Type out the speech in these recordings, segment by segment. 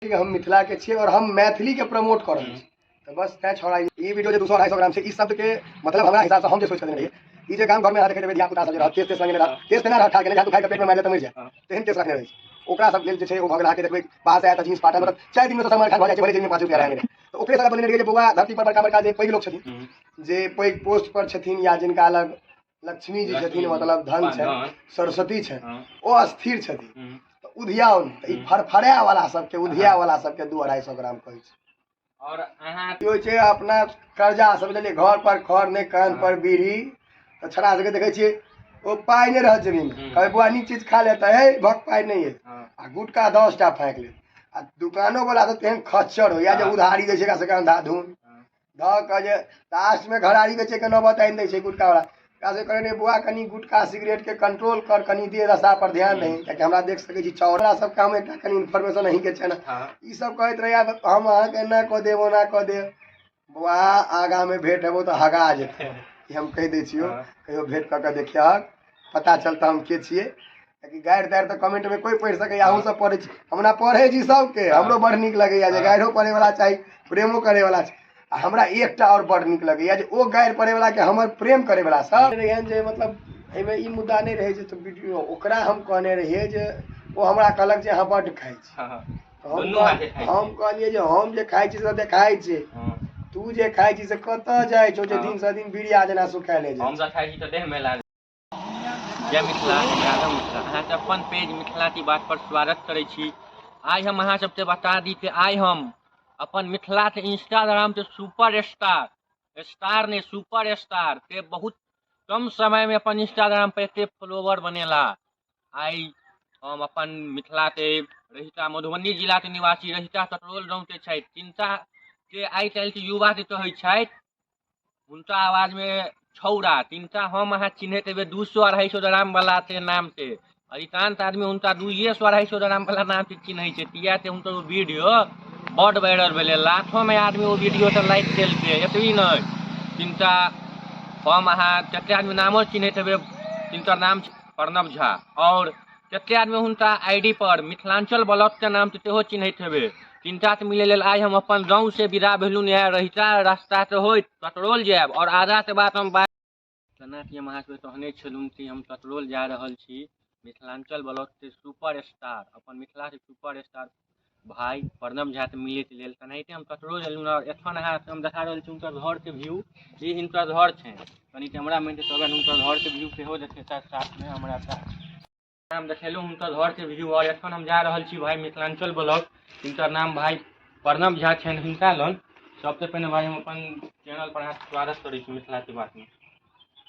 हम मिथिला के छियै और हम मैथिली के प्रमोट कर रहल छी। तो बस तैं छोड़ा ई वीडियो जे 200-250 ग्राम छै, ई शब्द के मतलब हमरा हिसाब से हम जे सोच के देने रहिए, ई जे गांव घर में अहाँ देखे धिया पुता सब जे रहत केस तेस संगे रहत, केस तेना रहत के जहाँ तू खाइ के पेट में मारि ले त मरि जाए, तेहन केस रखने रही ओकरा सब लेल जे छै ओ भगला के देखबै बाहर से आया त जींस फाटल, मतलब 4 दिन में तो सलमान खान भ जाय छै, भले जेब में 5 रुपया रहे। तो ओकरे साला बनेने रहिए जे बौआ धरती पर बड़का बड़का जे पैघ लोग छथिन, जे पैघ पोस्ट पर छथिन या जिनका अलग लक्ष्मी जी छथिन, मतलब धन छै, सरस्वती छै, ओ अस्थिर छथिन, उधियाओ ई फरफड़ा वाला सबके उधिया वाला सबके 200-250 ग्राम कहै छै। और अहाँ की होइ छै अपना कर्जा सब लेलिए घर पर खर ने कान पर बीड़ी, तो छड़ा सके देखे छियै ओ पाई नहीं रह जमीन में, कहे बुआ नीक चीज खा लेता है भक पाई नहीं है, आ गुटका 10टा फेंक ले, आ दुकानों वाला तो तेहन खच्चर हो या जे उधारी दै छै का से अंधाधुन ध के जे लास्ट में घरारी बेचे के नौबत आइन दै छै गुटका वाला, से कहने बुआ कनी गुटका सिगरेट के कंट्रोल कर, कनी दे रसा पर ध्यान नहीं, क्या हमरा देख सके छी चौरा सब काम एक कनी इन्फॉर्मेशन नहीं के छै ना, ई सब कहत रहिया हम अहाँ के ना क देबो ना क दे, बुआ आगा में भेंट हेबो तो हगा जेते, ई हम कह दै छियो, कहियो भेंट क के देखिया पता चलता हम के छिए, कि गारि दारि तो कमेंट में कोई पढ़ सके, अहूँ सब पढ़े छी, हमरा पढ़े छी सबके, हमरो बड़ नीक लगैया जे गाइरो पढ़े वाला चाही, प्रेमो करे वाला छै, हमरा एकटा और बड़ नीक लगैया जे ओ गारि पढ़े वाला के हमर प्रेम करे वाला सब रहन जे मतलब एमे ई मुद्दा नहीं रहे जे तो वीडियो ओकरा हम कहने रहिए जे ओ हमरा कहलक जे अहाँ बड़ खाइ छी, हम कहलिए जे हम जे खाइ छी से देखाइ छै, तू जे खाइ छी से कत जाइ छौ जे दिन से दिन बिड़िया जेना सुखाइले जाइ, हम जे खाइ छी त देह में लागे। जय मिथिला, राघव मिथिला, अहाँ के अपन पेज मिथिला की बात पर स्वागत करै छी। आइ हम अहाँ सबके बता दी कि आइ हम अपन मिथिला के इंस्टाग्राम के सुपर स्टार ने सुपर स्टार के बहुत कम समय में अपन इंस्टाग्राम पे एते फॉलोवर बनेला। आई हम अपन मिथिला के रहिका मधुबनी जिला के निवासी रहिका कटरोल गाँव के छै, चिंता के आई काल्हि के युवा के कहै छै उनका आवाज में छौड़ा, तिनका हम अहाँ चिन्हैत हेबै 200-250 ग्राम वाला के नाम से, अधिकांश आदमी उनका 200-250 ग्राम वाला नाम से चिन्है छै, किया ते उनकर वीडियो बड़ वायरल भेलै, लाखों में आदमी वो वीडियो से लाइक केलकै, एतबी नहीं तिनका हम अहाँ कते आदमी नामो चिन्हैत हेबै, तिनकर नाम प्रणव झा, और कते आदमी हुनका आईडी पर मिथिलांचल ब्लॉग के नाम से सेहो चिन्हैत हेबै, तिनका से मिले लेल आई हम अपन गाँव से विदा भेलू, रहिका रास्ता से होइत कटरोल जायब, और आधा के बाद हम केना कि हम अहाँके कहने छलहुँ कि हम कटरोल जा रहल छी मिथिलांचल ब्लॉग के सुपर स्टार, अपन मिथिला के सुपर स्टार भाई प्रणव झा से मिले के लेल, तेनाहिते हम कटरोल एलहुँ और एखन अहाँ हम देखा रहल छी हुनकर घर के व्यू, ई हिनकर घर छै, कनी कैमरा मैन के अगर हुनकर घर के व्यू सेहो देखेता साथ में हमरा साथ हम देखेलहुँ हुनकर घर के व्यू, और एखन हम जा रहल छी भाई मिथिलांचल ब्लॉग, हिनकर नाम भाई प्रणव झा छनि, हिनका लन सबसे पहले भाई हम अपन चैनल पर अहाँके स्वागत करै छी मिथिला के बात में।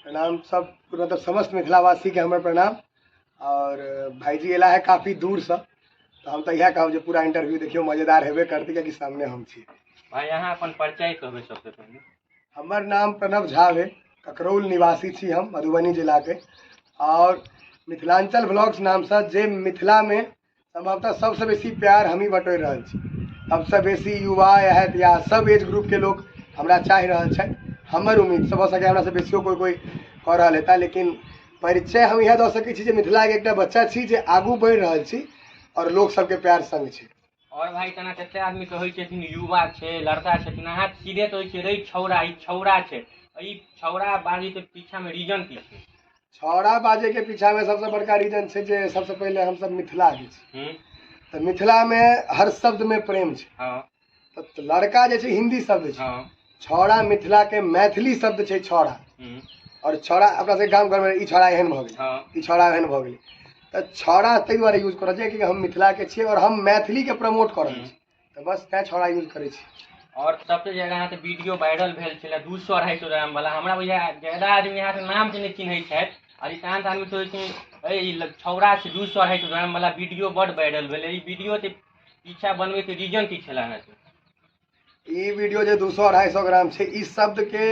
प्रणाम सब मतलब समस्त मिथिलावासी के हमर प्रणाम, और भाईजी एला है काफी दूर से, तो हम तो यह कहब जे पूरा इंटरव्यू देखियो मजेदार हेबे करते, क्योंकि सामने हम छी। भाई यहाँ अपन परिचय कहबे सबसे पहले। हमर नाम प्रणव झा है, ककरौल निवासी छी हम मधुबनी जिला के, और मिथिलांचल ब्लॉग्स नाम से जे मिथिला में संभवतः सबसे बेसी प्यार हम ही बटोर रहल छी, सबसे बेसी युवा हैत या सब एज ग्रुप के लोग हमरा चाहि रहल छथि, हमर उम्मीद सब हो सके हमरा से बेसियो कोई कह रहा हेता, लेकिन परिचय हम यह दऽ सकै छी जे मिथिला के एकटा बच्चा छी जे आगू बढ़ि रहल छी और लोग सबके प्यार संग छै। और भाई तना कते आदमी कहै छथिन युवा छै लड़का छथिन, अहाँ सीधे कहै छियै रे छौड़ा, ई छौड़ा छै, ई छौड़ा बाजी के पीछा में रीजन की छै? छौड़ा बाजे के पीछा में सबसे बड़का रीजन छै जे सबसे पहले हम सब मिथिला के छी, तो मिथिला में हर शब्द में प्रेम छै, तो लड़का जे छै हिंदी शब्द छै, छौड़ा मिथिला के मैथिली शब्द छै छौड़ा, और छौड़ा अपना से गाँव घर में ई छौड़ा एहन भ गेलै, ई छौड़ा एहन भ गेलै, तो छौड़ा ताहि दुआरे यूज करल छै कि हम मिथिला के छियै और हम मैथिली के प्रमोट कर रहल छी, तो बस तैं छौड़ा यूज करै छी। और सबसे ज्यादा यहाँ वीडियो वायरल भेल छलै 200-250 ग्राम वाला, हमरा बुझा ज्यादा आदमी यहाँ से नाम से नहीं चिन्है छथि, अधिकांश आदमी सोचै छै ई छौड़ा छै 200-250 ग्राम वाला वीडियो बड़ वायरल भेलै, ई वीडियो के पीछा बनबै के रीजन की छला है? ई वीडियो जे 200-250 ग्राम छै, ई शब्द के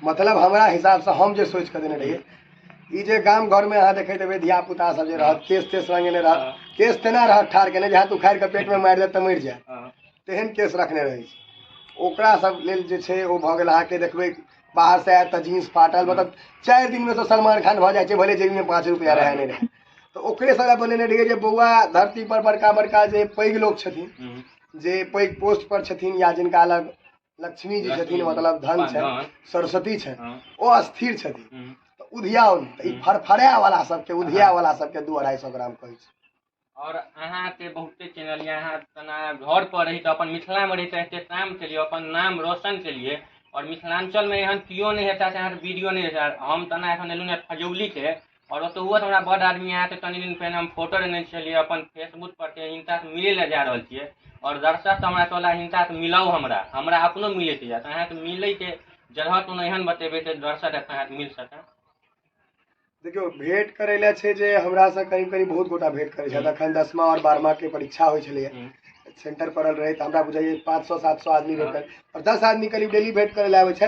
मतलब हमरा हिसाब से हम जे सोच के देने रहिए, ई जे गांव घर में अहाँ देखे हेबै धिया पुता सब जे रहत केस तेस रंगे ने रहत, केस तेना रहत ठाड़ के जहाँ तू खाइ के पेट में मारि दे त मरि जाए, तेहन केस रखने रही, ओकरा सब लेल जे छै ओ भ गेल अहाँ के देखबै बाहर से आया त जींस फाटल, मतलब 4 दिन में तो सलमान खान भ जाय छै, भले जेब में 5 रुपया रहे नहीं रहे, तो ओकरे साला बनेने रहिए जे बौआ धरती पर बड़का बड़का जे पैघ लोग छथिन, जे पैघ पोस्ट पर छथिन या जिनका अलग लक्ष्मी जी छथिन मतलब धन छै सरस्वती छै ओ अस्थिर छथिन तो उधियाओ नहीं तो ई फरफड़ा वाला सबके उधिया वाला सबके 200-250 ग्राम कहै छै। और अहाँ के बहुते चैनल या अहाँ तना घर पर रही तो अपन मिथिला में रही तो एते काम के लिए अपन नाम रोशन के लिए और मिथिलांचल में एहन कियो नहीं हेता अहाँ वीडियो नहीं हेता हम तना एखन एलुँ फजौली के और ओतहुओ हमरा बड़ आदमी आया तनि दिन पहिने हम फोटो लेने छलिए अपन फेसबुक पर के हिनका से मिले ले जा रहल छिए और दर्शक तो हमरा कहला हिनका से मिलाऊ हमरा अपनो मिले के जात अहाँ के मिले के जगह तो एहन बतेबे तो दर्शक अहाँ मिल सके। देखियो भेंट करे ले छै जे हमरा से करीब करीब बहुत गोटा भेंट करे छै अखन 10वां और 12वां के परीक्षा होय छले सेंटर पड़ल रहे तो हमरा बुझाइए 500-700 आदमी भेंट करे और 10 आदमी करीब डेली भेंट करे ले आवे छै।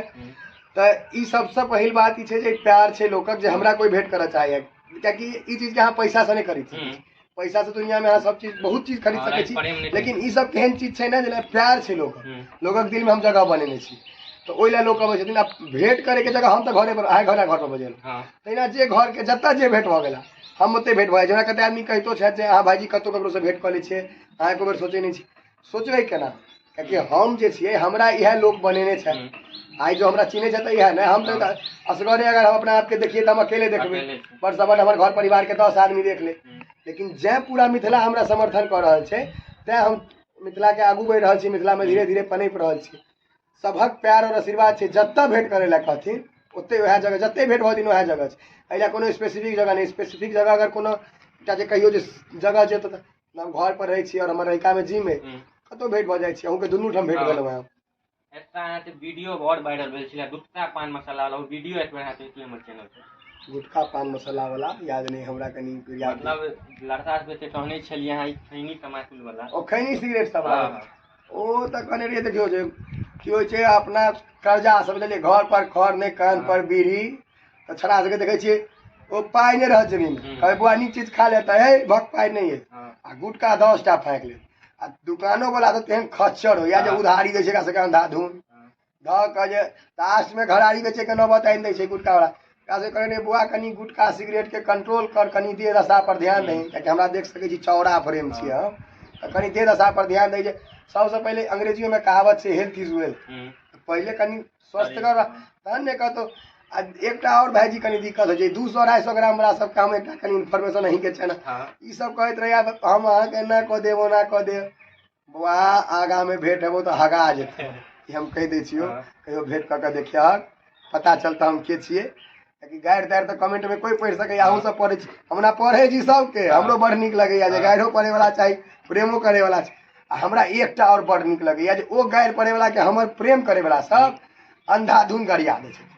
तो ई सबसे पहिल बात ई छै जे प्यार छै लोकक जे हमरा कोई भेंट करे चाहे क्योंकि ई चीज के अहाँ पैसा से नहीं खरीद सकै छी। पैसा से दुनिया में अहाँ सब चीज बहुत चीज खरीद सकै छी लेकिन ई सब केहन चीज छै ना जे प्यार छै लोकक दिल में हम जगह बनेने छी तो ओइ ला लोग अबै छथिन। आ भेंट करे के जगह हम तो घरे पर आए घर पर बजेल तहिना जे घर के जत्ता जे भेंट भ गेला हम ओते भेंट भए जेना कते आदमी कहितो छै जे अहाँ भाईजी कतौ ककरो से भेंट क लै छियै अहाँ एको बेर सोचै नहीं छी सोचबै केना कियाकि हम जे छियै हमरा इएह लोग बनेने छै आई जो हमरा चिन्हे छै त इएह नै हम तो असगरे अगर हम अपना आप के देखिए तो हम अकेले देखबै पर सबन हमर घर परिवार के 10 आदमी देख ले लेकिन जे पूरा मिथिला हमरा समर्थन कर रहल छै तै हम मिथिला के आगू बढ़ि रहल छी मिथिला में धीरे धीरे पनपि रहल छी। सबक प्यार और आशीर्वाद छै जत्ता भेंट करे ला कहथिन ओते वएह जगह जत्ते भेंट भ दिन वएह जगह छै एला कोनो स्पेसिफिक जगह नहीं स्पेसिफिक जगह अगर कोनो एकटा जे कहियो जे जगह छै त हम घर पर रहै छी और हमर लड़का में जिम में कतो भेंट भ जाइ छी अहूँ के दुनू ठाम भेंट भेल है। एता अहाँ के वीडियो बहुत वायरल भेल छले गुटका पान मसाला वाला वीडियो एक बेर अहाँ के हमर चैनल पे गुटखा पान मसाला वाला याद नहीं हमरा कनी याद मतलब लड़का से ते कहने छलिए अहाँ ई खैनी तमाकुल वाला ओ खैनी सिगरेट सब ओ त कहने रहिए देखियो जे की होय छै अपना कर्जा सब ले घर पर खर नहीं कान पर बीड़ी त छड़ा सके देखे छिए ओ पाई नहीं रह जमीन कहे बुआ नी चीज खा लेता है भक पाई नहीं है आ गुटका 10 टा फेंक ले आ दुकानों वाला तो तेहन खच्चर हो या जे उधारी दे छै का अंधाधुन ध के जे लास्ट में घरारी बेचे के नौबत आइन दे छै गुटका वाला कासे कहने बुआ कनी गुटका सिगरेट के कंट्रोल कर कनी दे दशा पर ध्यान दे ताकि हमरा देख सके छी चौड़ा फ्रेम छी हम कनी दे दशा पर ध्यान दे जे सबसे पहले अंग्रेजी में कहावत से हेल्थ इज वेल्थ पहले कनी स्वस्थ कर तहन ने कहतो आ एकटा और भाईजी कनी दिक्कत हो छै 200-250 ग्राम वाला सब काम एकटा कनी इन्फॉर्मेशन अही के छै ना ई सब कहत रहया हम अहाँ के ना क देबो ना क दे बुआ आगा में भेंट हेबो तो हगा जेते हम कह दै छियो कहियो भेंट क के देखिया पता चलता हम के छिए कि गाइर दाइर तो कमेंट में कोई पढ़ सके अहूँ सब पढ़े हमरा पढ़े छी सबके हमरो बड़ निक लगैया जे गाइरो पढ़े वाला चाही प्रेमो करे वाला छै हमरा एकटा और बड़ निक लगैया जे ओ गाइर पढ़े वाला के हमर प्रेम करे वाला सब अंधाधुन गरिया दे छै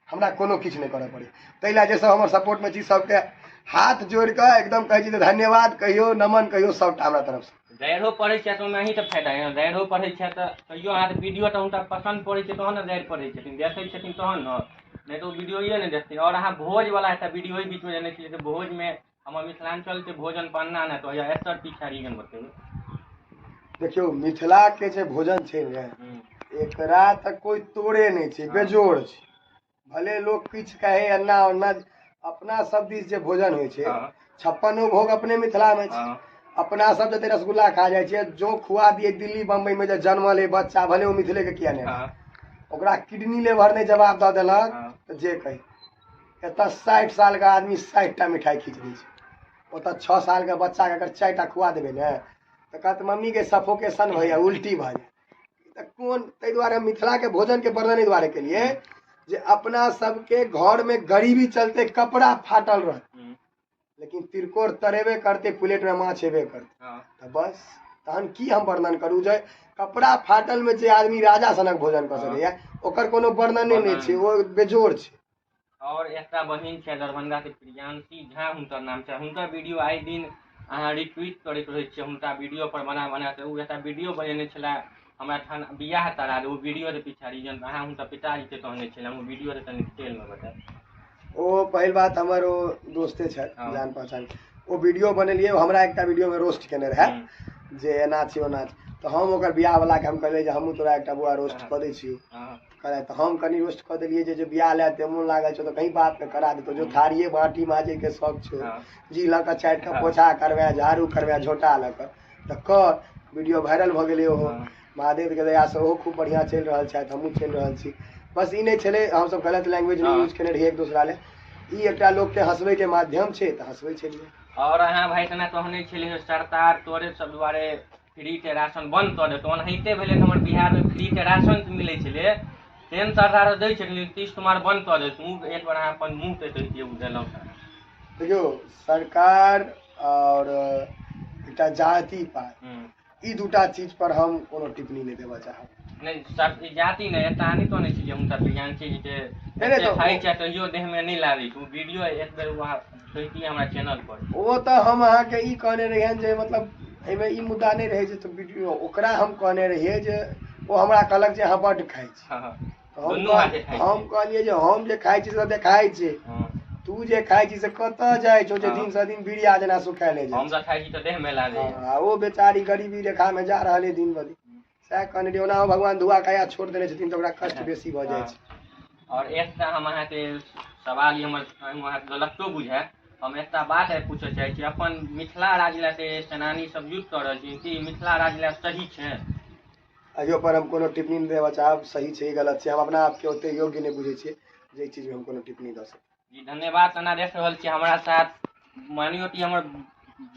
हमरा कोनो किछ नहीं करे पड़े तैला जे सब हमर सपोर्ट में छी सबके हाथ जोड़ के एकदम कहे छी धन्यवाद कहियो नमन कहियो सबटा हमरा तरफ से गाइरो पढ़े छै तो मैं ही तो फायदा है गाइरो पढ़े छै तो कहियो अहाँ वीडियो तो उनका पसंद पड़े छै तहन गाइर पढ़े छथिन देखै छथिन तहन न नहीं तो वीडियो ये नहीं देखते और अहाँ भोज वाला है वीडियो ही बीच में जाने चाहिए तो भोज में हम मिथिलांचल के भोजन बनना ना तो या एसर पिछाड़ी गन बताइए देखियो मिथिला के जे भोजन छै ने एकरा तक कोई तोड़े नहीं छै बेजोड़ छै भले लोग किछ कहे अन्ना अन्ना अपना सब दिस जे भोजन होय छै 56 भोग अपने मिथिला में छै अपना सब जते रसगुल्ला खा जाय छै जो खुआ दिए दिल्ली बम्बई में जे जन्मल है बच्चा भले वो मिथिले के किया नहीं ओकरा किडनी लेवर ने जवाब द देलक तो जे कही एत 60 साल का आदमी 60 टा मिठाई खींच दै छै ओत 6 साल के बच्चा के अगर 4 टा खुआ देबे ने तो कहत मम्मी के सफोकेशन भैया उल्टी भ जाए कौन तै द्वारे मिथिला के भोजन के वर्णन द्वारे के लिए जे अपना सबके घर में गरीबी चलते कपड़ा फाटल रह लेकिन तिरकोर तरेबे करते प्लेट में माछ हेबे करते तो बस तहन की हम वर्णन करू जे कपड़ा फाटल में जे आदमी राजा सनक भोजन कर सकैया ओकर कोनो वर्णने नहीं छै वो बेजोड़ छै। और एकटा बहिन छै दरभंगा के प्रियांशी झा हुनकर नाम छै हुनकर वीडियो आइ दिन अहाँ रिट्वीट करैत रहै छियै हुनका वीडियो पर बना के उ एकटा वीडियो बनेने छला हमरा ठान बियाह करा दे वो वीडियो के पिछाड़ी जन अहाँ हुनका पिताजी के कहने छला वो वीडियो के तनी डिटेल में बताए ओ पहिल बात हमर ओ दोस्ते छै जान पहचान ओ वीडियो बनेलिए हमरा एकटा वीडियो में रोस्ट केने रहे जे एना छी ओना तो हम ओकर बियाह वाला के हम कहले जे हमहू तोरा एकटा बुआ रोस्ट क दै छी करे तो हम कनी रोस्ट क देलिए जे बियाह ले ते मन लागल छ तो कहीं बाप के करा दे तो जो थारिये बाटी माजे के शौक छ जी ल के चाट के पोछा करवे झाड़ू करवे झोटा ल के तो कर वीडियो वायरल भ गेलै ओहो हाँ। महादेव के दया से ओहो खूब बढ़िया चल रहल छथि हमहूँ चल रहल छी बस ई नहीं छलै हमसब गलत लैंग्वेज नहीं हाँ। यूज केने रहिए एक दूसरा ले ई एकटा लोग के हंसबै के माध्यम छै त हंसबै छलिए और अहाँ भाई तना कहने छलिए सरकार तोरे सब दुआरे फ्री के राशन बंद कर देतो ओनाहिते भेलै त हमर बिहार में फ्री के राशन मिलै छलै तेन सरकार दै छै नीतीश कुमार बंद कर देत मुंह एक बार अहाँ अपन मुंह पे कहिए उ देलौ देखियो सरकार और एकटा जाति पात ई दूटा चीज पर हम कोनो टिप्पणी नहीं देबऽ चाहब नहीं सर ई जाति नहीं एता नहीं तो नहीं छी हम सब ज्ञान छी जे नहीं तो खाई छै कहियो देह में नहीं लागे उ वीडियो एक बेर वहां देखिए हमरा चैनल पर वो तो हम अहाँ के ई कहने रहिए जे मतलब एमे ई मुद्दा नहीं रहे जे तो वीडियो ओकरा हम कहने रहिए जे वो हमरा कहलक जे अहाँ बड्ड खाइ छी हां हां हम दुनू हाथे खाइ छी। हम कहलिए जे हम जे खाइ छी से देखाइ छै हां तू जे खाइ छी से कतऽ जाइ छौ जे हाँ। दिन से दिन बीड़िया जेना सुखाए ले हम जाइ तो खाई छी तो देह में लागे आ वो बेचारी गरीबी रेखा में जा रहल है दिन ब दिन सएह कहने रहिए ओना भगवान दुआ काया छोड़ देने छथिन तऽ ओकरा कष्ट बेसी भऽ जाइ छै और एकटा हम अहाँ के सवाल ई हमर अहाँ गलतो बुझाय हम एकटा बात पूछऽ चाहै छी अपन मिथिला राज्य ला के सेनानी सब युद्ध कर रहल छी कि मिथिला राज्य ला सही छै अहियो पर हम कोनो टिप्पणी नहीं देबऽ चाहब सही छै गलत छै हम अपना आप के ओते योग्य नहीं बुझै छियै जे चीज में हम कोनो टिप्पणी दऽ सकी जी धन्यवाद तना देख रहल छी हमरा साथ मानियो कि हमर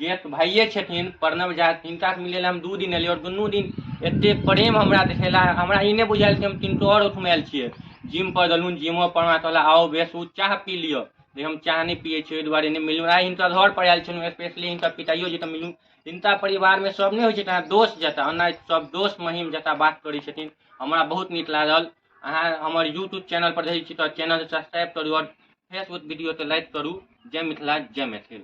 जेठ भाइये छथिन प्रणव झा तिनका से मिले हम 2 दिन एलियै और दुनू दिन एते प्रेम हमरा देखेला हमरा ई नहीं बुझायल कि हम किनको और उठमे आयल छियै जिम पर गेलहुँ जिमो पर हमरा कहला आओ बेसू चाह पी लियो जे हम चाह नहीं पिए छियै ओहि दुआरे नहीं मिलू आइ हिनका घर पर आयल छलहुँ स्पेशली हिनका पिताइयो जी तऽ मिलू हिनका परिवार में सब नहीं होइ छै दोस्त जता ओना सब दोस्त महिम जता बात करै छथिन हमरा बहुत नीक लागल अहाँ हमर यूट्यूब चैनल पर रहै छी तऽ चैनल सब्सक्राइब करू और फेसबुक वीडियो तो लाइक करू जय मिथिला जय मैथिल।